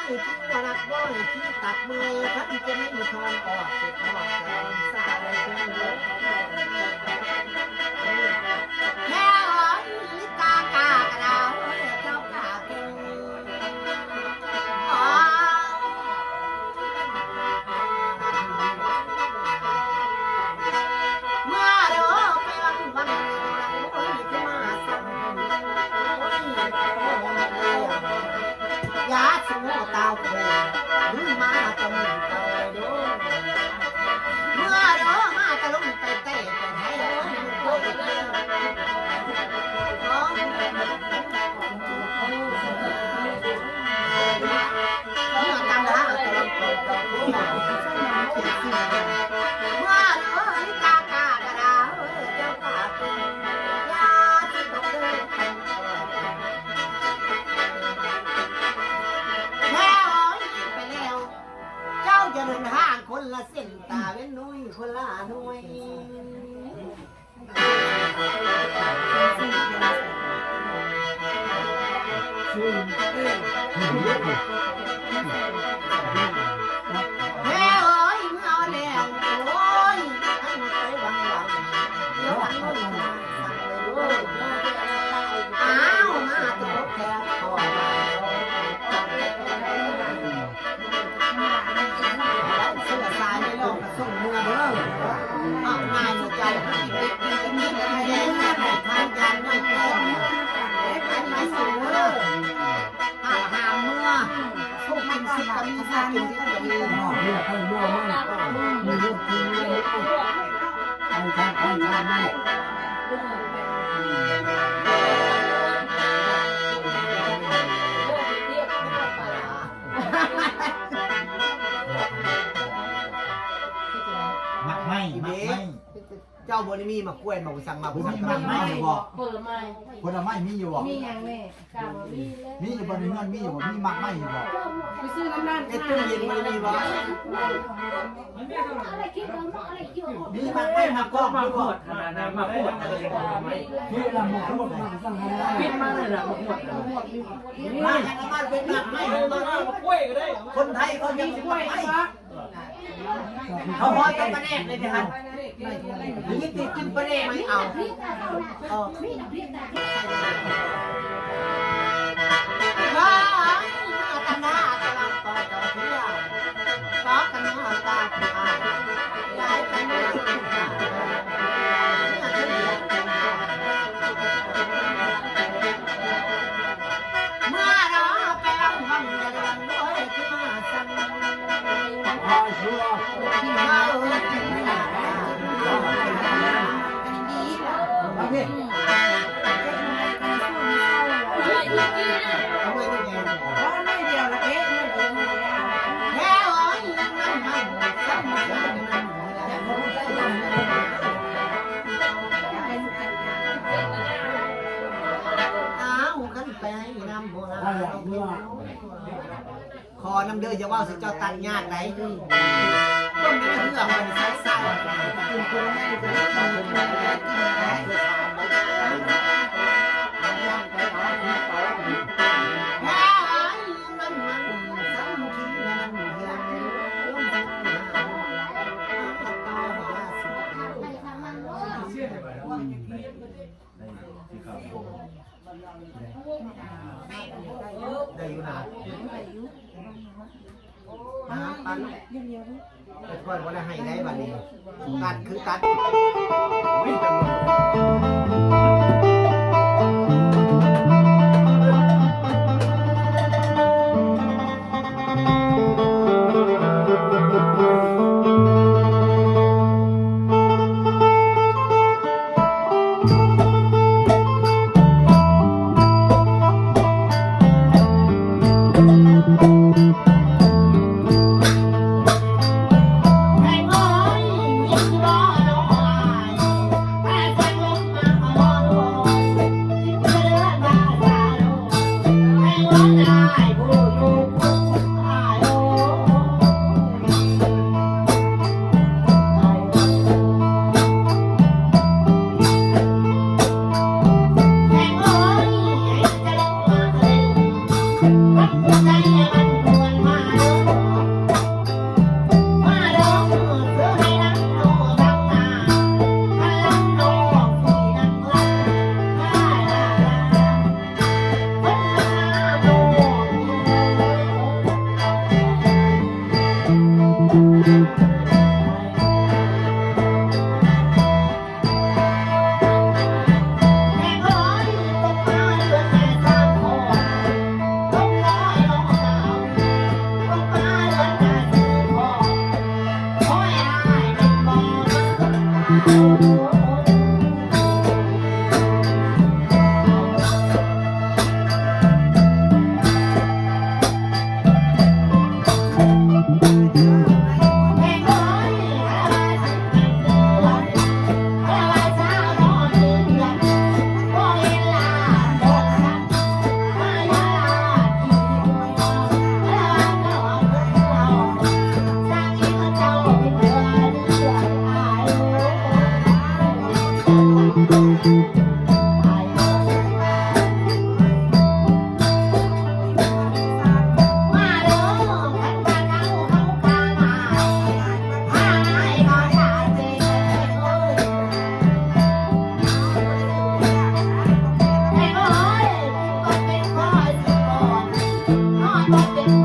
ที่รักบ่อยที่ตัดมือพัดจะไม่มีทอนออกติดออกจะสาอะไรเพื่อนเลยแม่ลิกากากระดาวเจ้ากาเก่งเมื่อเด้อไปวันโอ้ยที่มาสั่งยาสมุนตาโคดึงมาตะมุนเตาดูเมื่อเด้อมาตะลุงไปเตะไปให้เด้อโอ้ยเมื่อตามละตะลุงไปเตะเมื่อเด้อลิกากากระดาเจ้ากาเป็นยาที่ตกเดินจะเดินทางคนละเส้นตาเป็นนุ้ยคนละหน่วยแม่เอ้ยเอาแล้วโอ้ยทั้งหมดไปวังเดี๋ยวทั้งหมดสั่งเลยอ้าวมาตัวแค่คอส่งมือเด้อออกงานใจให้เด็กดีจะมีอะไรเล่นให้ทานยาหน่อยแก่ให้ไปส่งเด้อหาเมื่อพวกมันสิกับมีซากินที่จะมีให้เมื่อมันมีลูกทีเลยไอ้ทางไม่เจ้าบนมีมากล้วยมาสั่งมาสั่งมาไม่อยู่บ่เปิดไม่คนละไม่มีอยู่บ่มีอย่างแม่กาวมีอยู่บ่ในเงินมีอยู่บ่มีมากไม่อยู่บ่ไปซื้อน้ำร้านไอ้ตู้เย็นมันมีบ่มีมากไม่มากก็มาปวดมาปวดนี่เราหมดหมดปิดมาเลยล่ะหมดมาอย่างนั้นเป็นมากไม่คนไทยเขายังกล้วยเขาพอจะมาแนกเลยนะครับนี่ติดกินประเด็นไม่เอาว้าตาหน้าตาลังต่อต่อเที่ยวก็กันหน้าตาตาย้ายกันหน้าตาเมื่อเราไปรังวังจะรังร้อยที่มาสั่งขอน้ำเดือดอย่าว่าสิเจ้าตัดยากไหนต้นนี้เพื่อมันใช้ใส่คุณครูแม่จะได้ทำเป็นแบบนี้ได้อยู่นะตัดแต่ก่อนว่าจะให้ได้บัดนี้ตัดคือตัดใจมัน เ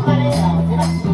มาแล้ว